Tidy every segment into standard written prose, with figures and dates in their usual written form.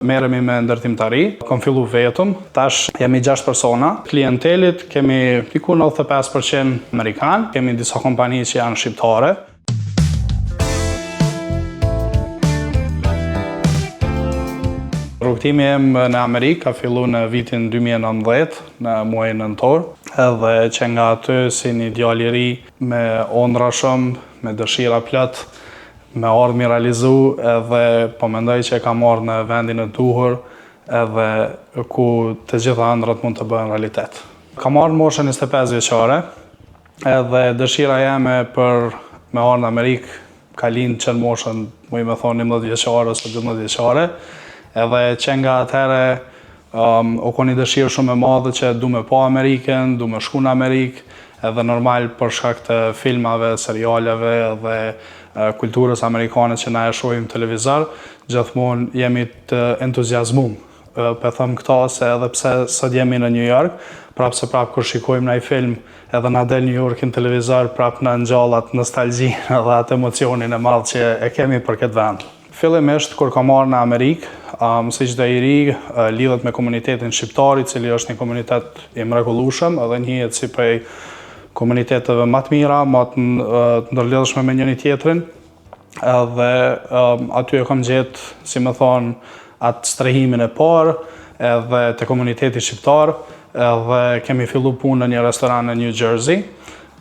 Merremi me ndërtimtari, kam fillu vetëm, tash jemi 6 persona. Klientelit kemi diku 95% amerikan, kemi disa kompani që janë shqiptare. Rrugtimi im në Amerikë ka fillu në vitin 2019, në muajin nëntor, edhe që nga aty si një djalë i ri me ondra shumë, me dëshira plot, me ardhmë realizu, edhe po mendoj që e ka marrë në vendin e duhur, edhe ku të gjitha ëndrat mund të bëhen realitet. Ka marrë moshën 25 vjeçare, edhe dëshira jeme për me ardhë në Amerikë ka lind që në moshën, muj me thonë 11 vjeçare ose 12 vjeçare, edhe që nga atëhere o ko një dëshirë shumë e madhe që du me pa Amerikën, du me shku në Amerikë, edhe normal për shkak të filmave, serialeve edhe kulturës amerikane që na e shohim televizor, gjithmonë jemi të entuziazmum. Për thëmë këta se edhe pse sot jemi në New York, prapë kur shikojmë në i film edhe na del New York në televizor, prapë në ngjallat nostalgji edhe atë emocionin e madh që e kemi për këtë vend. Fillimisht, kur ka marrë në Amerikë, si çdo i ri, lidhet me komunitetin shqiptar, i cili është një komunitet i mrekullueshëm, edhe njihet si prej komuniteteve më të mira, më të ndërlidhshme me njëri tjetrin, edhe aty e kam gjetë, si më thonë, atë strehimin e parë, edhe të komuniteti shqiptar, edhe kemi fillu punë në një restoran në New Jersey,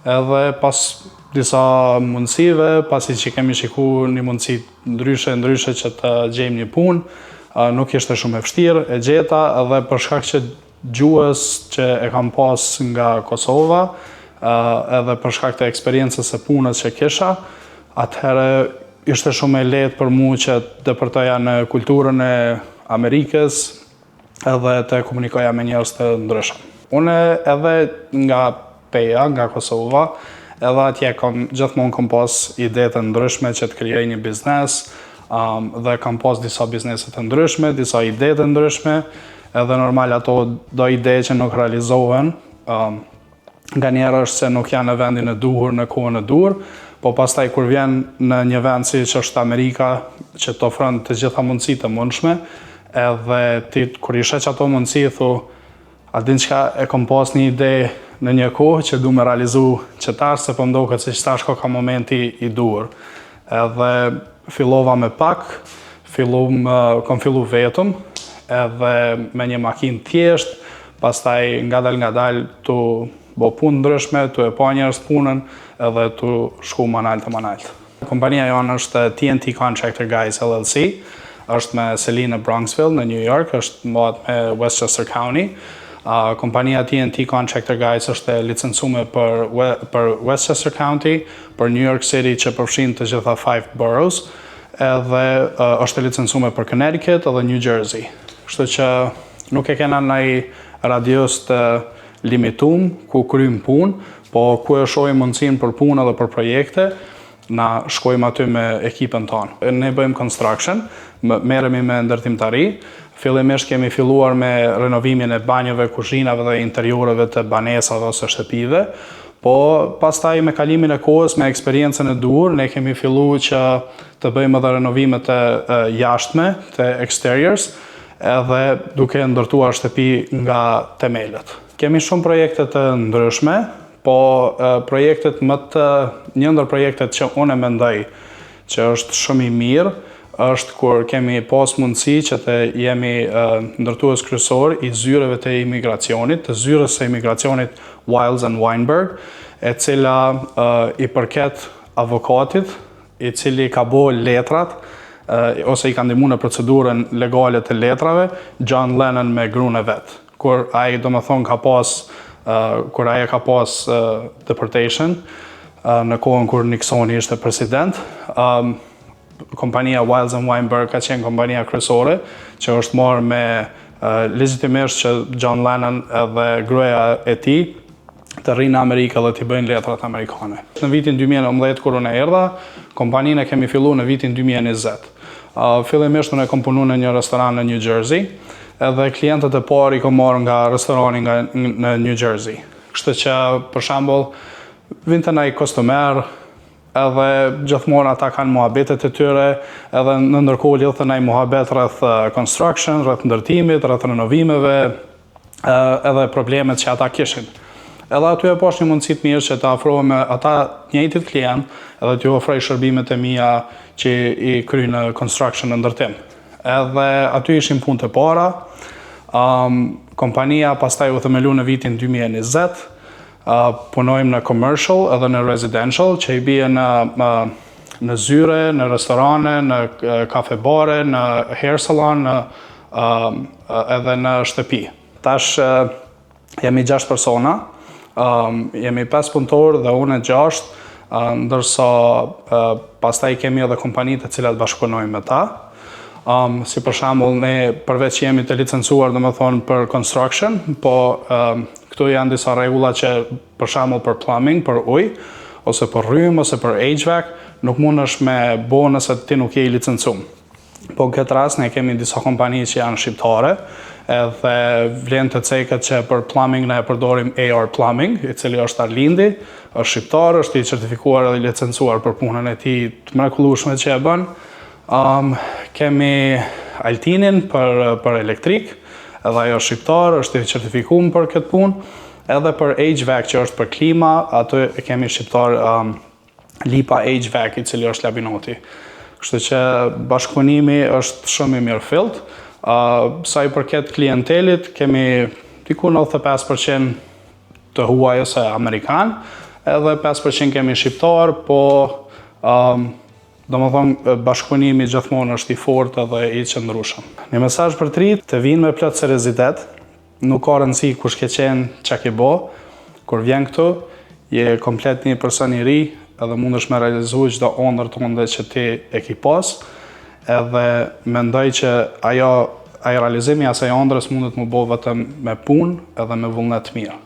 edhe pas disa mundësive, pasi që kemi shiku një mundësi ndryshe që të gjejmë një punë, nuk ishte shumë e vështirë, e gjeta, edhe për shkak që gjuhës që e kam pas nga Kosova, edhe për shkak të eksperiencës së punës që kisha, atëherë ishte shumë e lehtë për mua që të depërtoja në kulturën e Amerikës edhe të komunikoja me njerëz të ndryshëm. Unë edhe nga Peja, nga Kosova, edhe atje gjithmonë kam pas ide të ndryshme që të krijoj një biznes, dhe kam pas disa biznese të ndryshme, disa ide të ndryshme, edhe normal ato do ide që nuk realizohen, nga njerë është se nuk janë në vendin e duhur, në kohën e duhur, po pastaj kur vjen në një vend si që është Amerika, që të ofron të gjitha mundësitë të mundshme, edhe ti kur i sheq ato mundësi, thu, a din çka e kam pas një ide në një kohë që du me realizu qëtar, se po mdoket se qëtash ka momenti i duhur. Edhe fillova me pak, kam fillu vetëm, edhe me një makinë thjesht, pastaj ngadal tu bo punë ndryshme, tu e pa njerëz punën, edhe tu shku manalt. Kompania jonë është TNT Contractor Guys LLC, është me seli në Bronxville, në New York, është mbahet me Westchester County. Kompania TNT Contractor Guys është licencume për Westchester County, për New York City që përfshin të gjitha 5 boroughs, edhe është licencume për Connecticut edhe New Jersey. Kështu që nuk e kena ndaj radius të limitum, ku kryjmë punë, po ku e shohim mundësinë për punë edhe për projekte, na shkojmë aty me ekipën tonë. Ne bëjmë construction, merremi me ndërtimtari. Fillimisht kemi filluar me renovimin e banjeve, kuzhinave dhe interioreve të banesave ose shtëpive, po pastaj me kalimin e kohës, me eksperiencën e duhur, ne kemi filluar që të bëjmë edhe renovimet e jashtme, të exteriors, edhe duke ndërtuar shtëpi nga themelët. Kemi shumë projekte të ndryshme, po një ndër projektet që unë e mendoj që është shumë i mirë, është kur kemi pas mundësi që të jemi ndërtues kryesor i zyreve të imigracionit, të zyrës së imigracionit Wiles and Weinberg, e cila i përket avokatit, i cili ka bo letrat, ose i ka ndihmu në procedurën legale të letrave, John Lennon me gruan e vet. Kur ai domethënë kur ai ka pas deportation në kohën kur Nixoni ishte president, kompania Wiles and Weinberg ka qenë kompania kryesore që është marrë me legitimisht që John Lennon edhe gruaja e tij të rrinë në Amerikë dhe t'i bëjnë letrat amerikane. Në vitin 2019 kur unë erdha, kompaninë e kemi filluar në vitin 2020. Fillimisht unë kam punuar në një restoran në New Jersey, edhe klientët e parë i kam marrë nga restorani në New Jersey. Kështu që, për shembull, vinte ndaj kostumer, edhe gjithmonë ata kanë muhabetet e tyre, edhe në ndërkohë lidhën ai muhabet rreth construction, rreth ndërtimit, rreth renovimeve, edhe problemet që ata kishin. Edhe aty e pash një mundësi të mirë që të afrohem me ata njëjtit klient, edhe t'ju ofroj shërbimet e mia që i kryj në construction në ndërtim. Edhe aty ishin punë të para. Kompania pastaj u themelu në vitin 2020. Punojmë në commercial edhe në residential, që i bie në zyre, në restorane, në kafebare, në hair salon, edhe në shtëpi. Tash jemi 6 persona, jemi 5 punëtorë dhe unë 6, ndërsa pastaj kemi edhe kompanitë të cilat bashkëpunojmë me ta. Si për shembull, ne përveç që jemi të licencuar domethënë për construction, po këtu janë disa rregulla që për shembull për plumbing, për ujë, ose për rrymë, ose për HVAC, nuk mundesh me bo nëse ti nuk je i licencuar. Po në këtë rast ne kemi disa kompani që janë shqiptare, edhe vlen të ceket që për plumbing ne përdorim AR Plumbing, i cili është Arlindi, është shqiptar, është i certifikuar dhe i licencuar për punën e tij të mrekullueshme që e bën. Kemi Altinin për elektrik, edhe ajo shqiptar, është i certifikuar për këtë punë, edhe për HVAC që është për klima, aty kemi shqiptar Lipa HVAC, i cili është Labinoti. Kështu që bashkëpunimi është shumë i mirë fillt. Sa i përket klientelit, kemi diku 95% të huaj ose amerikan, edhe 5% kemi shqiptar, po domethënë bashkëpunimi gjithmonë është i fortë edhe i qëndrueshëm. Një mesazh për trit, të vinë me plot seriozitet, nuk ka rëndësi kush ke qenë, çka ke bë, kur vjen këtu, je komplet një person i ri, edhe mundesh me realizu çdo ëndër tënde që ti e ke pas, edhe mendoj që ai realizimi i asaj ëndrës mundet më bë vetëm me punë edhe me vullnet mirë.